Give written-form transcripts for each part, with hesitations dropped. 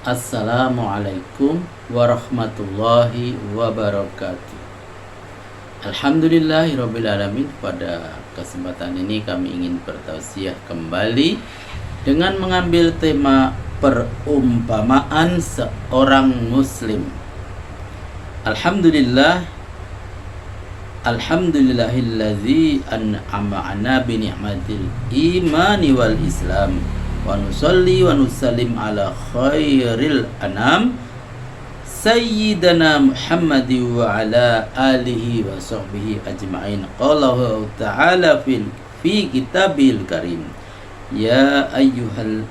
Assalamualaikum warahmatullahi wabarakatuh. Alhamdulillahirrabbilalamin. Pada kesempatan ini kami ingin bertausiah kembali dengan mengambil tema perumpamaan seorang muslim. Alhamdulillahilladzi an'ama 'ala bi ni'matil imani wal islam wa nusalli wa nusallim ala khairil anam sayyidina Muhammadi wa ala alihi wa sahbihi ajma'in. Qala ta'ala fi kitabil karim, ya ayyuhan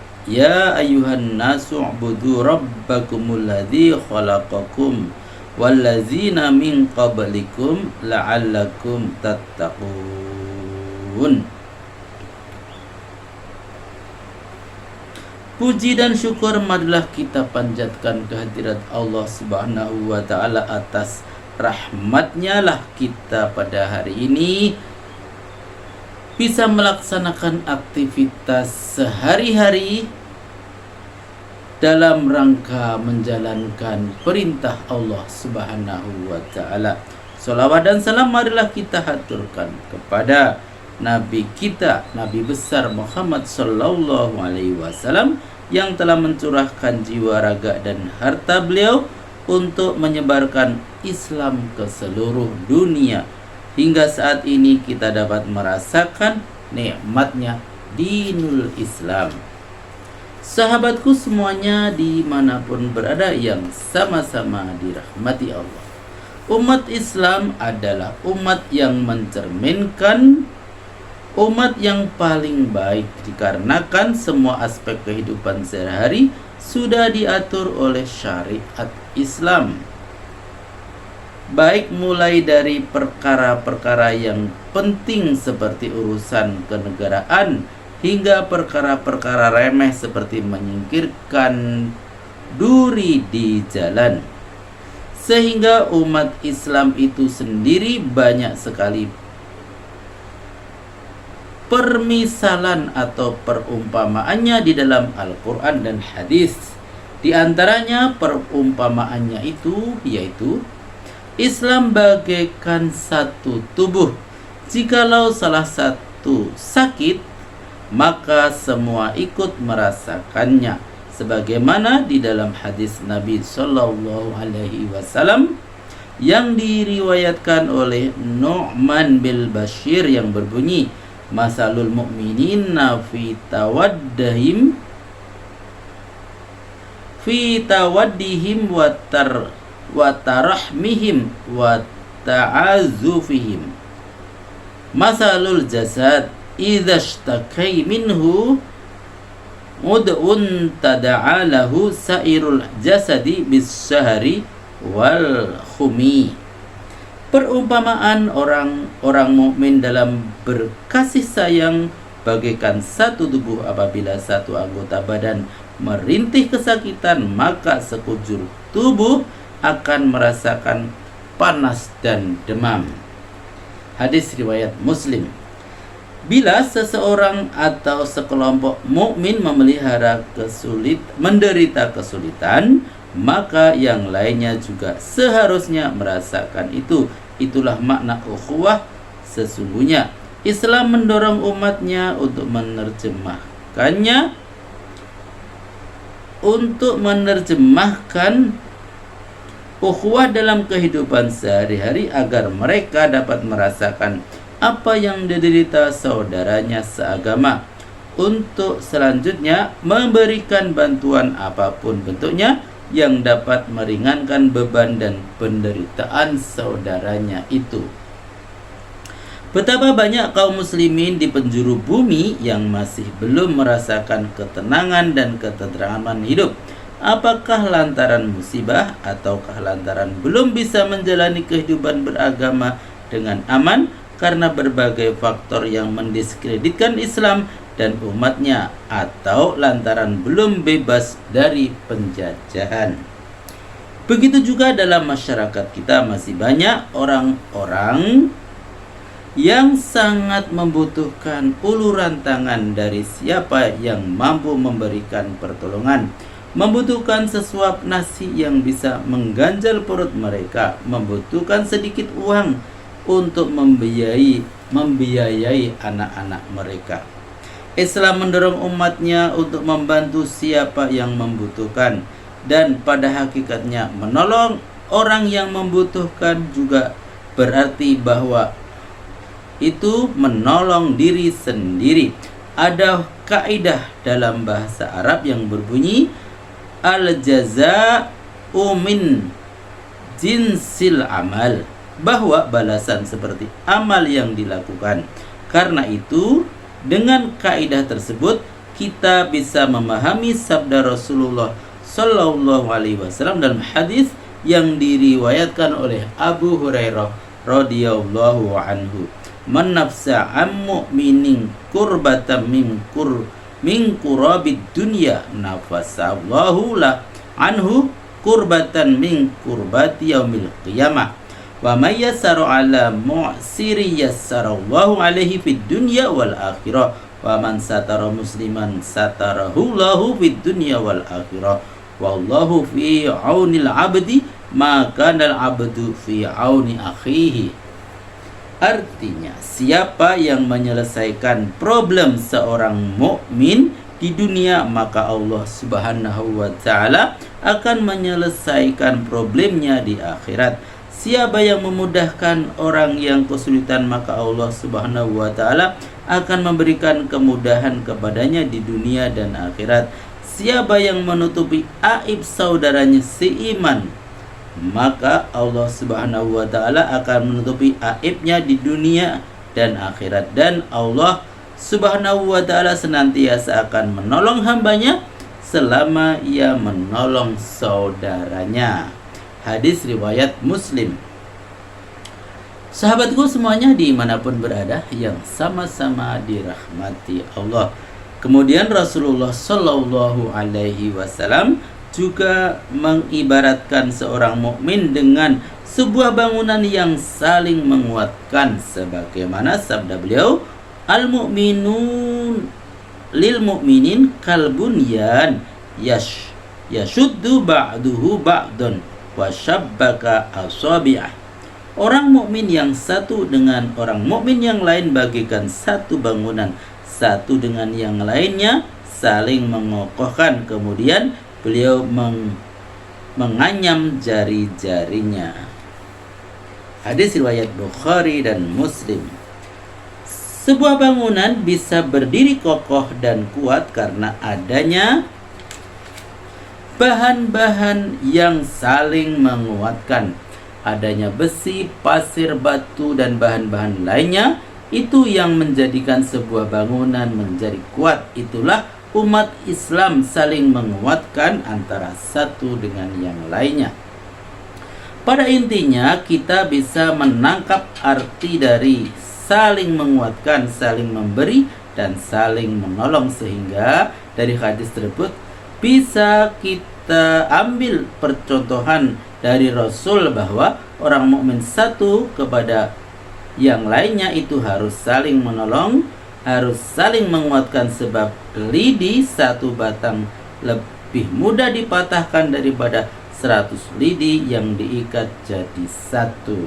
nasu ubudu rabbakumul ladzi khalaqakum wallazina min qablikum la'allakum tattaqun. Puji dan syukur marilah kita panjatkan kehadirat Allah Subhanahu wa ta'ala. Atas rahmatnya lah kita pada hari ini bisa melaksanakan aktivitas sehari-hari dalam rangka menjalankan perintah Allah Subhanahu wa ta'ala. Salawat dan salam marilah kita haturkan kepada Nabi kita, Nabi besar Muhammad sallallahu alaihi wasallam, yang telah mencurahkan jiwa, raga dan harta beliau untuk menyebarkan Islam ke seluruh dunia. Hingga saat ini kita dapat merasakan nikmatnya dinul Islam. Sahabatku semuanya dimanapun berada yang sama-sama dirahmati Allah, umat Islam adalah umat yang mencerminkan umat yang paling baik, dikarenakan semua aspek kehidupan sehari-hari sudah diatur oleh syariat Islam. Baik mulai dari perkara-perkara yang penting seperti urusan kenegaraan hingga perkara-perkara remeh seperti menyingkirkan duri di jalan. Sehingga umat Islam itu sendiri banyak sekali permisalan atau perumpamaannya di dalam Al-Quran dan hadis. Di antaranya perumpamaannya itu yaitu Islam bagaikan satu tubuh. Jikalau salah satu sakit, maka semua ikut merasakannya, sebagaimana di dalam hadis Nabi Sallallahu Alaihi Wasallam yang diriwayatkan oleh Nu'man bin Bashir yang berbunyi, masalul mu'minina fi tawaddihim wa tarahmihim wa ta'azufihim masalul jasad idza ishtakai minhu mud'un tada'a lahu sairul jasadi bis sahari wal khumi. Perumpamaan orang mukmin dalam berkasih sayang bagaikan satu tubuh. Apabila satu anggota badan merintih kesakitan, maka sekujur tubuh akan merasakan panas dan demam. Hadis riwayat Muslim. Bila seseorang atau sekelompok mukmin menderita kesulitan, maka yang lainnya juga seharusnya merasakan itu. Itulah makna ukhuwah sesungguhnya. Islam mendorong umatnya untuk menerjemahkan ukhuwah dalam kehidupan sehari-hari agar mereka dapat merasakan apa yang diderita saudaranya seagama, untuk selanjutnya memberikan bantuan apapun bentuknya yang dapat meringankan beban dan penderitaan saudaranya itu. Betapa banyak kaum muslimin di penjuru bumi yang masih belum merasakan ketenangan dan ketentraman hidup. Apakah lantaran musibah ataukah lantaran belum bisa menjalani kehidupan beragama dengan aman karena berbagai faktor yang mendiskreditkan Islam dan umatnya, atau lantaran belum bebas dari penjajahan. Begitu juga dalam masyarakat kita masih banyak orang-orang yang sangat membutuhkan uluran tangan dari siapa yang mampu memberikan pertolongan. membutuhkan sesuap nasi yang bisa mengganjal perut mereka, membutuhkan sedikit uang untuk membiayai anak-anak mereka. Islam mendorong umatnya untuk membantu siapa yang membutuhkan, dan pada hakikatnya menolong orang yang membutuhkan juga berarti bahwa itu menolong diri sendiri. Ada kaidah dalam bahasa Arab yang berbunyi al-jaza'u min jinsil amal, bahwa balasan seperti amal yang dilakukan. Karena itu, dengan kaidah tersebut kita bisa memahami sabda Rasulullah Sallallahu Alaihi Wasallam dalam hadis yang diriwayatkan oleh Abu Hurairah radhiyallahu anhu, "Man nafsa am mu'minin kurbatan min kurabid dunya nafasallahu la anhu kurbatan min kurbati yaumil qiyamah. Wa may yassara ala mu'siri yassarallahu alaihi fid dunya wal akhirah. Wa man satara musliman satarahu lahu fid dunya wal akhirah. Wallahu fi aunil abdi maka al abdu fi auni akhihi." Artinya, siapa yang menyelesaikan problem seorang mukmin di dunia, maka Allah Subhanahu wa taala akan menyelesaikan problemnya di akhirat. Siapa yang memudahkan orang yang kesulitan, maka Allah Subhanahu wa taala akan memberikan kemudahan kepadanya di dunia dan akhirat. Siapa yang menutupi aib saudaranya seiman, maka Allah Subhanahu wa taala akan menutupi aibnya di dunia dan akhirat. Dan Allah Subhanahu wa taala senantiasa akan menolong hambanya selama ia menolong saudaranya. Hadis riwayat Muslim. Sahabatku semuanya dimanapun berada yang sama-sama dirahmati Allah. Kemudian Rasulullah Shallallahu Alaihi Wasallam juga mengibaratkan seorang mukmin dengan sebuah bangunan yang saling menguatkan, sebagaimana sabda beliau, "Al-mu'minun lil mu'minin kal bunyan yashuddu ba'duhu ba'dun wa syabbaka asabi'ah." Orang mukmin yang satu dengan orang mukmin yang lain bagaikan satu bangunan, satu dengan yang lainnya saling mengokohkan. Kemudian beliau menganyam jari-jarinya. Hadis riwayat Bukhari dan Muslim. Sebuah bangunan bisa berdiri kokoh dan kuat karena adanya bahan-bahan yang saling menguatkan. Adanya besi, pasir, batu, dan bahan-bahan lainnya, itu yang menjadikan sebuah bangunan menjadi kuat. Itulah umat Islam saling menguatkan antara satu dengan yang lainnya. Pada intinya kita bisa menangkap arti dari saling menguatkan, saling memberi, dan saling menolong, sehingga dari hadis tersebut bisa kita ambil percontohan dari Rasul bahwa orang mukmin satu kepada yang lainnya itu harus saling menolong, harus saling menguatkan, sebab lidi satu batang lebih mudah dipatahkan daripada 100 lidi yang diikat jadi satu.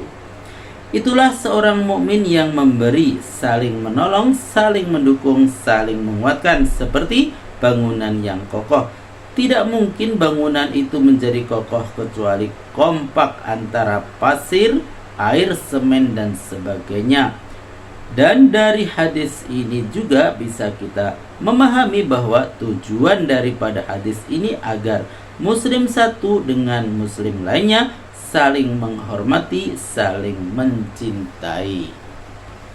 Itulah seorang mukmin yang memberi, saling menolong, saling mendukung, saling menguatkan, seperti bangunan yang kokoh. Tidak mungkin bangunan itu menjadi kokoh kecuali kompak antara pasir, air, semen, dan sebagainya. Dan dari hadis ini juga bisa kita memahami bahwa tujuan daripada hadis ini agar muslim satu dengan muslim lainnya saling menghormati, saling mencintai.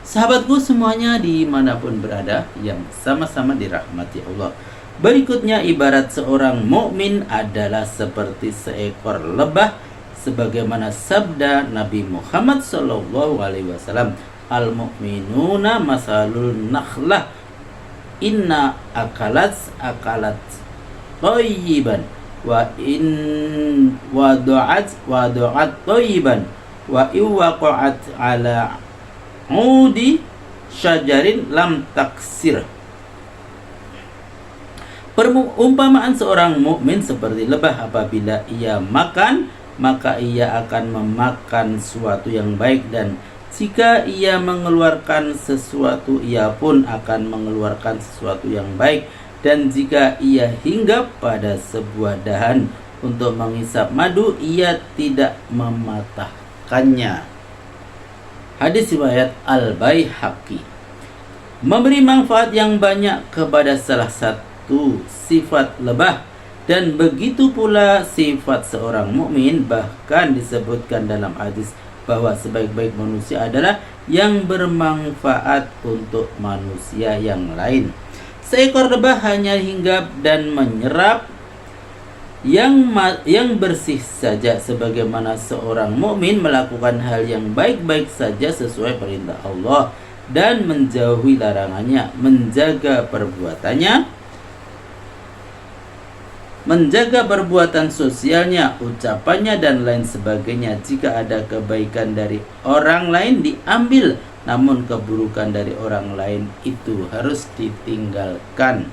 Sahabatku semuanya dimanapun berada yang sama-sama dirahmati Allah. Berikutnya, ibarat seorang mukmin adalah seperti seekor lebah, sebagaimana sabda Nabi Muhammad SAW, "Al-mu'minuna masalul nakhlah, inna akalat thayyiban, wa in wadu'at thayyiban, wa iwaqa'at ala udi syajarin lam taksir." Perumpamaan seorang mukmin seperti lebah, apabila ia makan maka ia akan memakan sesuatu yang baik, dan jika ia mengeluarkan sesuatu ia pun akan mengeluarkan sesuatu yang baik, dan jika ia hinggap pada sebuah dahan untuk menghisap madu ia tidak mematahkannya. Hadis riwayat Al-Baihaqi. Memberi manfaat yang banyak kepada salah satu sifat lebah, dan begitu pula sifat seorang mukmin. Bahkan disebutkan dalam hadis bahwa sebaik-baik manusia adalah yang bermanfaat untuk manusia yang lain. Seekor lebah hanya hinggap dan menyerap yang bersih saja, sebagaimana seorang mukmin melakukan hal yang baik-baik saja sesuai perintah Allah dan menjauhi larangannya, menjaga perbuatan sosialnya, ucapannya dan lain sebagainya. Jika ada kebaikan dari orang lain diambil, namun keburukan dari orang lain itu harus ditinggalkan.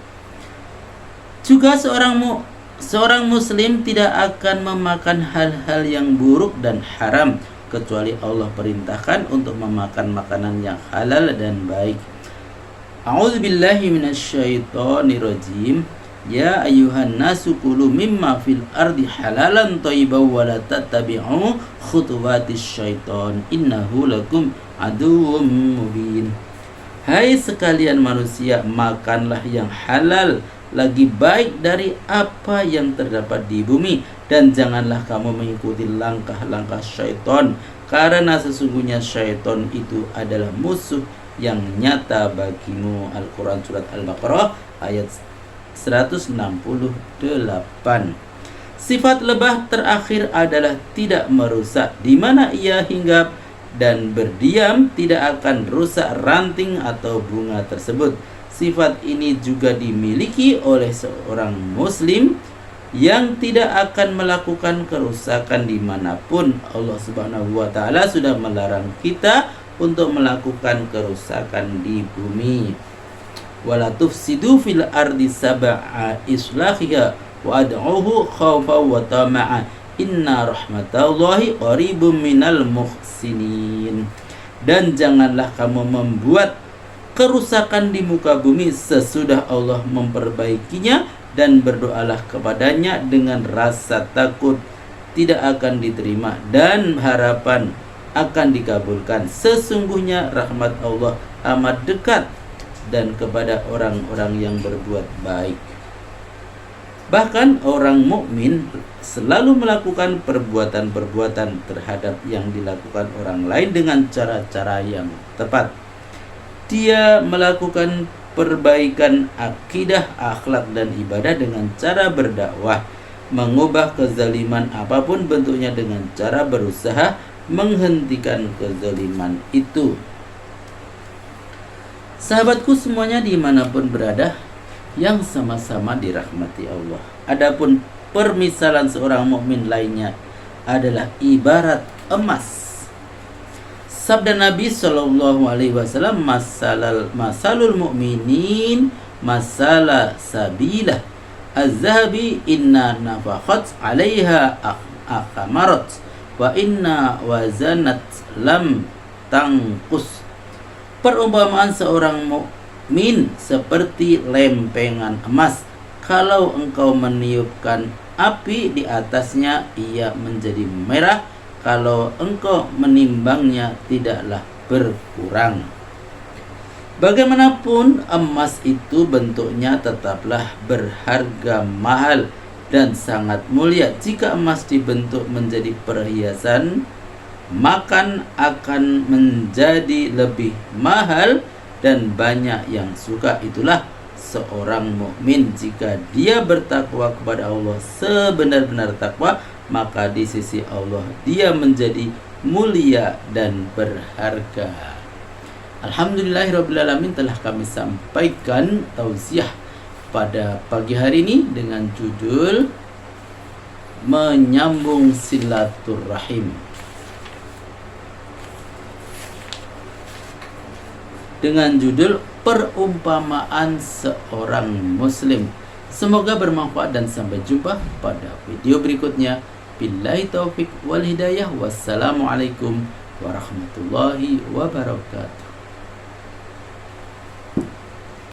Juga seorang muslim tidak akan memakan hal-hal yang buruk dan haram kecuali Allah perintahkan untuk memakan makanan yang halal dan baik. A'udzubillahi minasyaitonirrajim. Ya ayyuhan nasu kulu mimma fil ardi halalan thayyiban wa la tattabi'u khutuwatis syaiton innahu lakum aduwwum mubin. Hai sekalian manusia, makanlah yang halal lagi baik dari apa yang terdapat di bumi, dan janganlah kamu mengikuti langkah-langkah syaitan, karena sesungguhnya syaitan itu adalah musuh yang nyata bagimu. Al-Quran Surat Al-Baqarah ayat 168. Sifat lebah terakhir adalah tidak merusak. Di mana ia hinggap dan berdiam, tidak akan rusak ranting atau bunga tersebut. Sifat ini juga dimiliki oleh seorang muslim yang tidak akan melakukan kerusakan dimanapun. Allah Subhanahu wa ta'ala sudah melarang kita untuk melakukan kerusakan di bumi. Wala tufsidu fil ardi sab'a islahiha wa ad'uhu khawfa wa tama'a inna rahmatallahi qaribum minal muhsinin. Dan janganlah kamu membuat kerusakan di muka bumi sesudah Allah memperbaikinya, dan berdoalah kepadanya dengan rasa takut tidak akan diterima dan harapan akan dikabulkan. Sesungguhnya rahmat Allah amat dekat dan kepada orang-orang yang berbuat baik. Bahkan orang mukmin selalu melakukan perbuatan-perbuatan terhadap yang dilakukan orang lain dengan cara-cara yang tepat. Dia melakukan perbaikan akidah, akhlak dan ibadah dengan cara berdakwah, mengubah kezaliman apapun bentuknya dengan cara berusaha menghentikan kezaliman itu. Sahabatku semuanya dimanapun berada, yang sama-sama dirahmati Allah. Adapun permisalan seorang mukmin lainnya adalah ibarat emas. Sabda Nabi SAW, masalul mu'minin masala sabilah az-zahabi inna nafakhat 'alaiha akhamarat wa inna wazanat lam tangkus. Perumpamaan seorang mukmin seperti lempengan emas. Kalau engkau meniupkan api di atasnya, ia menjadi merah. Kalau engkau menimbangnya, tidaklah berkurang. Bagaimanapun emas itu bentuknya tetaplah berharga mahal dan sangat mulia. Jika emas dibentuk menjadi perhiasan, maka akan menjadi lebih mahal dan banyak yang suka. Itulah seorang mukmin. Jika dia bertakwa kepada Allah sebenar-benar takwa, maka di sisi Allah dia menjadi mulia dan berharga. Alhamdulillahirrabbilalamin, telah kami sampaikan tausiah pada pagi hari ini dengan judul Menyambung Silaturrahim, dengan judul Perumpamaan Seorang Muslim. Semoga bermanfaat dan sampai jumpa pada video berikutnya. Billahi taufik wal hidayah. Wassalamualaikum warahmatullahi wabarakatuh.